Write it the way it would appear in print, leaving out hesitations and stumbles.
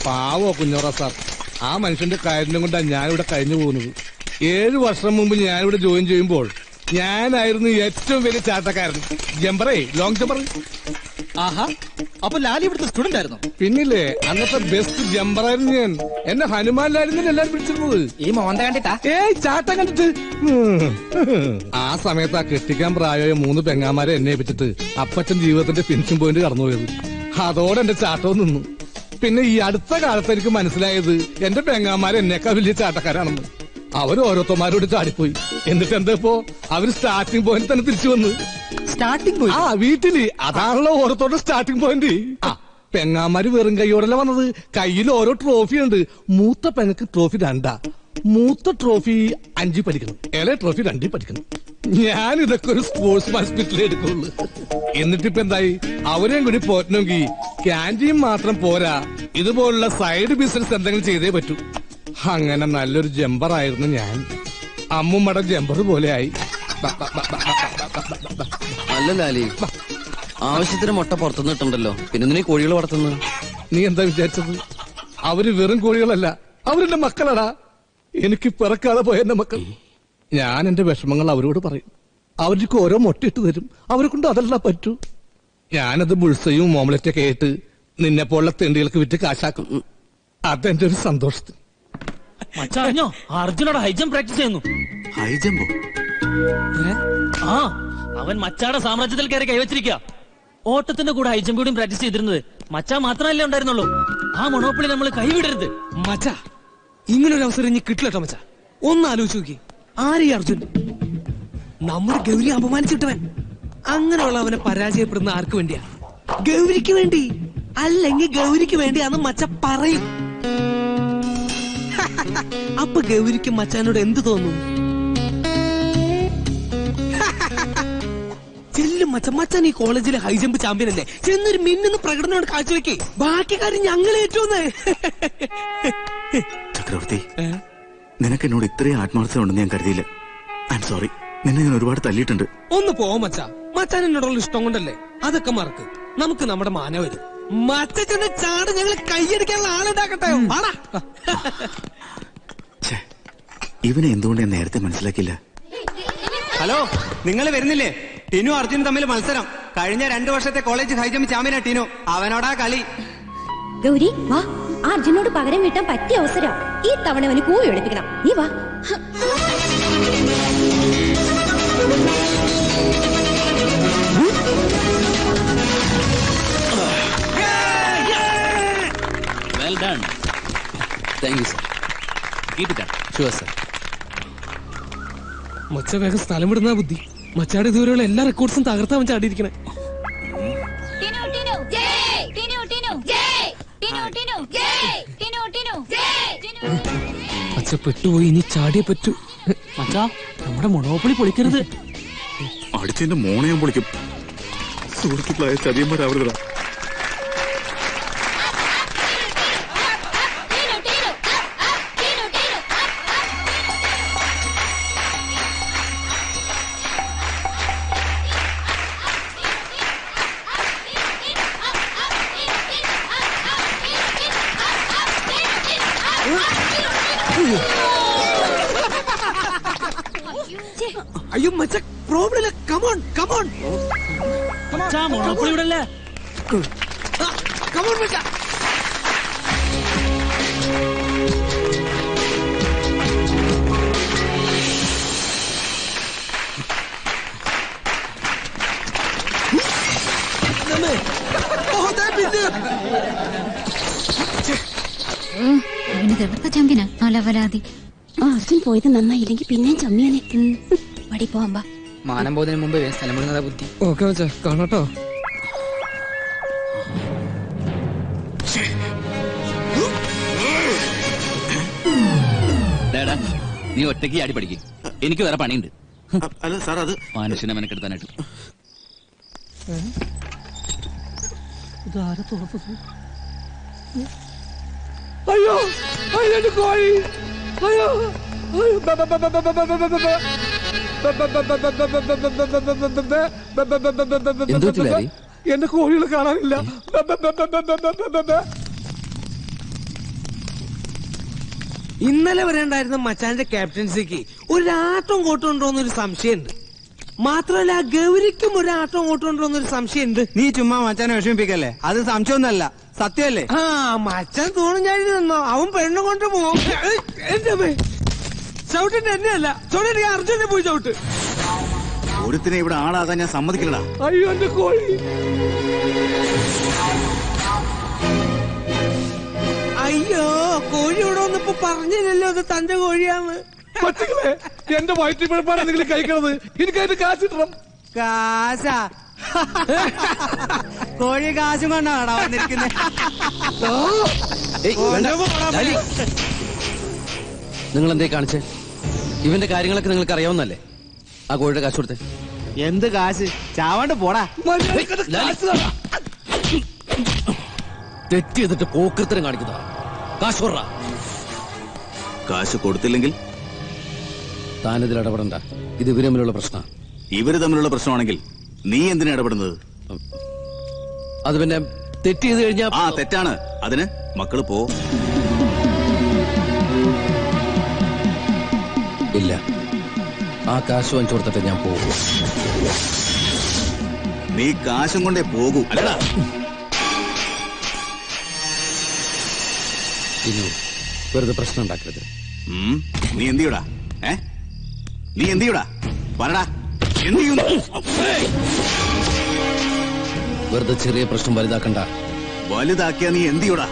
പാവോ കുഞ്ഞോറ sir, ആ മനുഷ്യന്റെ കാര്യം കൊണ്ടാണ് ഞാനിവിടെ കഴിഞ്ഞു പോകുന്നത്. 7 വർഷം മുമ്പ് ഞാനിവിടെ ജോയിൻ ചെയ്യുമ്പോൾ ഞാനായിരുന്നു ഏറ്റവും വലിയ ചാട്ടക്കാരൻ. ജമ്പറേ, ലോങ് ജമ്പർ. ആഹാ, അപ്പൊ ലാലി ഇവിടുത്തെ സ്റ്റുഡന്റ് ആയിരുന്നു? പിന്നില്ലേ, അന്നത്തെ ബെസ്റ്റ് ജമ്പറായിരുന്നു ഞാൻ. എന്നെ ഹനുമാനിലായിരുന്നു എല്ലാരും പിടിച്ചിരുന്നത്. ഈ മോന്ത കണ്ടിട്ടാ? ഏയ്, ചാട്ടം കണ്ടിട്ട്. ആ സമയത്ത് ആ കെട്ടിക്കാൻ പ്രായമായ 3 പെങ്ങാമാരെ എന്നെ ഏൽപ്പിച്ചിട്ട് അപ്പച്ചൻ ജീവിതത്തിന്റെ ഫിനിഷിംഗ് പോയിന്റ് കടന്നുപോയത്. അതോടെ എന്റെ ചാട്ടവും നിന്നു. പിന്നെ ഈ അടുത്ത കാലത്ത് എനിക്ക് മനസ്സിലായത് എന്റെ പെങ്ങാമാരെ എന്നേക്കാൾ വലിയ ചാട്ടക്കാരാണെന്ന്. അവര് ഓരോരുത്തന്മാരോട് ചാടിപ്പോയി. എന്നിട്ട് എന്താ ഇപ്പോ അവര് സ്റ്റാർട്ടിംഗ് പോയിന്റ് തന്നെ തിരിച്ചു വന്ന്. Starting point? ആ, വീട്ടില്. അതാണല്ലോ ഓരോരുത്തരുടെ സ്റ്റാർട്ടിംഗ് പോയിന്റ്. ആ, പെങ്ങാമാര് വെറും കൈയോടല്ല വന്നത്. കയ്യിൽ ഓരോ ട്രോഫി ഉണ്ട്. മൂത്ത പെങ്ങക്ക് ട്രോഫി 2. മൂത്ത ട്രോഫി 5 പഠിക്കണം, ഇളയ ട്രോഫി 2 പഠിക്കണം. ഞാൻ ഇതൊക്കെ ഒരു സ്പോർട്സ് ഹോസ്പിറ്റലിൽ എടുക്കുള്ളൂ. എന്നിട്ടിപ്പോ എന്തായി, അവരെയും കൂടി പോറ്റണമെങ്കിൽ ക്യാൻറ്റീൻ മാത്രം പോരാ, ഇതുപോലുള്ള സൈഡ് ബിസിനസ് എന്തെങ്കിലും ചെയ്തേ പറ്റൂ. അങ്ങനെ നല്ലൊരു ജമ്പറായിരുന്നു ഞാൻ. അമ്മുമ്മയുടെ ജമ്പർ പോലെ ആയി. അല്ല ലാലി, ആവശ്യത്തിന് മുട്ട പുറത്തുനിന്ന് ഇട്ടുണ്ടല്ലോ, പിന്നെ നീ കോഴികൾ വളർത്തുന്നു? നീ എന്താ വിചാരിച്ചത്? അവര് വെറും കോഴികളല്ല, അവരെന്റെ മക്കളടാ. എനിക്ക് പിറക്കാതെ പോയ എന്റെ മക്കൾ. ഞാൻ എന്റെ വിഷമങ്ങൾ അവരോട് പറയും. അവർക്ക് ഓരോ മുട്ടയിട്ട് തരും. അവരെ കൊണ്ട് അതെല്ലാം പറ്റൂ. ഞാനത് ബുൾസയും ഓംലറ്റൊക്കെ ആയിട്ട് നിന്നെ പോലുള്ള തെണ്ടികൾക്ക് വിറ്റ് കാശാക്കും. അതെന്റെ ഒരു സന്തോഷത്തിന്. മച്ചറിഞ്ഞോ, അർജുനോട് ഹൈജം പ്രാക്ടീസ് ചെയ്യുന്നു. ഹൈജമ്പോ? ആ, അവൻ മച്ചാടെ സാമ്രാജ്യത്തിൽ കയറി കൈവച്ചിരിക്കുക. ഓട്ടത്തിന്റെ കൂടെ ഹൈജം കൂടിയും പ്രാക്ടീസ് ചെയ്തിരുന്നത് മച്ചാ മാത്രമല്ലേ ഉണ്ടായിരുന്നുള്ളൂ. ആ മൊണോപ്പൊളി നമ്മൾ കൈവിടരുത്. മച്ചാ, ഇങ്ങനൊരു അവസരം ഇനി കിട്ടില്ലട്ടോ മച്ചാ. ഒന്ന് ആലോചിച്ച് നോക്കി, ആരീ അർജുൻ? നമ്മുടെ ഗൗരി അപമാനിച്ചിട്ടവൻ. അങ്ങനെയുള്ള അവനെ പരാജയപ്പെടുന്ന ആർക്ക് വേണ്ടിയാ? ഗൗരിക്ക് വേണ്ടി. അല്ലെങ്കിൽ ഗൗരിക്ക് വേണ്ടിയാന്ന് മച്ച പറയും. അപ്പൊ ഗൗരിക്ക് മച്ചാനോട് എന്ത് തോന്നും? ചെല്ലും മച്ച, മച്ചാൻ ഈ കോളേജിലെ ഹൈജമ്പ് ചാമ്പ്യൻ അല്ലേ, ചെന്നൊരു മിന്നുന്ന പ്രകടനമാണ് കാഴ്ചവെക്കേ. ബാക്കി കാര്യം ഞങ്ങൾ ഏറ്റോന്ന്. ചക്രവർത്തി, നിനക്ക് എന്നോട് ഇത്രയും ആത്മാർത്ഥത ഉണ്ടെന്ന് ഞാൻ കരുതിയില്ല. ഐ എം സോറി, നിന്നെ ഞാൻ ഒരുപാട് തല്ലിയിട്ടുണ്ട്. ഒന്ന് പോ മച്ചാ, മച്ചാൻ എന്നോടുള്ള ഇഷ്ടം കൊണ്ടല്ലേ. അതൊക്കെ മറക്ക്, നമുക്ക് നമ്മുടെ മാന വരും. മച്ച ചെന്ന് ചാട്, ഞങ്ങൾ കൈയടിക്കാനുള്ള ആളുണ്ടാക്കട്ടെ. ഇവനെ എന്തുകൊണ്ട് ഞാൻ നേരത്തെ മനസ്സിലാക്കില്ല? ഹലോ, നിങ്ങൾ വരുന്നില്ലേ? ടിനു അർജുനും തമ്മിൽ മത്സരം. കഴിഞ്ഞ 2 വർഷത്തെ കോളേജ് ഹൈജമ്പ് ചാമ്പ്യനാ ടിനു. അവനോടാ കളി. ഗൗരി വാ, അർജുനോട് പകരം വീട്ടാൻ പറ്റിയ അവസരം. ഈ തവണ അവന് കൂവി ഒളിപ്പിക്കണം. നീ വാ. Well done. Thank you sir. Keep it up. Sure sir. മച്ച വേഗം സ്ഥലം വിടുന്ന ബുദ്ധി. മച്ചാടെ ഇതുവരെയുള്ള എല്ലാ റെക്കോർഡ്സും തകർത്താ മച്ച ആടിയിരിക്കണേ. മച്ച പെട്ടുപോയി, ഇനി ചാടിയേ പറ്റൂ. മച്ചാ, നമ്മുടെ മൊണോപ്പൊളി പൊളിക്കരുത്. അടിച്ചെന്റെ മോണെ ഞാൻ പൊളിക്കും. സുഹൃത്തുക്കളായ ചതിയന്മാരാവരുതാ. അയ്യോ മച്ച, പ്രോബ്ലം ഇല്ല. കമോൺ കമോൺ മച്ചാ, മൊണോപ്പൊളി ഇവിടെ അല്ലേ. കമോൺ മച്ച. ചാമ്പ്യനാ അലവലാതി. അർജുൻ പോയത് നന്നായില്ലെങ്കിൽ പിന്നെയും ചമ്മിയനെ. വടി പോവാ. മാനം പോകുന്നതിന് മുമ്പ് സ്ഥലം വിടുന്നതാ ബുദ്ധി. ഓക്കെ മച്ച, കാണാട്ടോ. നീ ഒറ്റയ്ക്ക് ആടി പഠിക്കും. എനിക്ക് വേറെ പണിയുണ്ട്. അല്ല സാർ, അത് മനുഷ്യനെ മെനക്കെടുത്താനായിട്ട്. അയ്യോ, അയ്യോ കോഴി. അയ്യോ, എന്റെ കോഴികൾ കാണാനില്ല. ഇന്നലെ വരേണ്ടായിരുന്ന മച്ചാന്റെ ക്യാപ്റ്റൻസിക്ക് ഒരാട്ടം കോട്ടുണ്ടോന്നൊരു സംശയമുണ്ട്. മാത്രമല്ല ഗൗരിക്കും ഒരാട്ടം കോട്ടുണ്ടോന്നൊരു സംശയമുണ്ട്. നീ ചുമ്മാ മച്ചാനെ വിഷമിപ്പിക്കല്ലേ, അത് സംശയമൊന്നല്ല, സത്യമല്ലേ? ആ മച്ചാൻ തോന്നും ഞാൻ നിന്നോ, അവൻ പെണ്ണു കൊണ്ട് പോകും. എന്റെ അമ്മേ, ചവിട്ടിന്റെ എന്നെയല്ല, ചവിട്ടി അർജുനെ പോയി ചവിട്ട്. ഒരുത്തിനെ ഇവിടെ ആളാകാൻ ഞാൻ സമ്മതിക്കില്ലടാ. അയ്യോ എന്റെ കോഴി. അയ്യോ കോഴി ഇവിടെ വന്നപ്പോ പറഞ്ഞില്ലല്ലോ അത് തന്റെ കോഴിയാന്ന്. പറ്റുകളെ എന്റെ വയറ്റിൽ പിഴപ്പാടാ നിങ്ങൾ കഴിക്കണത്. എനിക്ക് അതിന്റെ കാശ് കിട്ടണം. കാശാ? കോഴി കാശും കൊണ്ടാടാ വന്നിരിക്കുന്നത്. നിങ്ങൾ എന്തേ കാണിച്ചേ? ഇവന്റെ കാര്യങ്ങളൊക്കെ നിങ്ങൾക്ക് അറിയാവുന്നല്ലേ? ആ കോഴിയുടെ കാശ് കൊടുത്തേ. എന്ത് കാശ്? ചാവാണ്ട് പോടാ. തെറ്റ് ചെയ്തിട്ട് പോക്കൃത്തരം കാണിക്കുന്ന കാശ് കൊടുറാ. കാശ് കൊടുത്തില്ലെങ്കിൽ താനിതിൽ ഇടപെടണ്ട. ഇത് ഇവര് തമ്മിലുള്ള പ്രശ്നം. ഇവര് തമ്മിലുള്ള പ്രശ്നമാണെങ്കിൽ നീ എന്തിനാ ഇടപെടുന്നത്? അത് പിന്നെ തെറ്റ് ചെയ്ത് കഴിഞ്ഞാ ആ തെറ്റാണ്. അതിന് മക്കള് പോ. ഇല്ല, ആ കാശ് വാങ്ങിച്ചു കൊടുത്തിട്ട് ഞാൻ പോകും. നീ കാശും കൊണ്ടേ പോകൂ. അല്ലടാ ഇനി വെറുതെ പ്രശ്നം ഉണ്ടാക്കരുത്. നീ എന്ത് ചെയ്യൂടാ? നീ എന്ത് ചെയ്യൂടാ? പറടാ, എന്ത് ചെയ്യുന്നു? വെറുതെ ചെറിയ പ്രശ്നം വലുതാക്കണ്ട. വലുതാക്കിയാ നീ എന്ത് ചെയ്യൂടാ?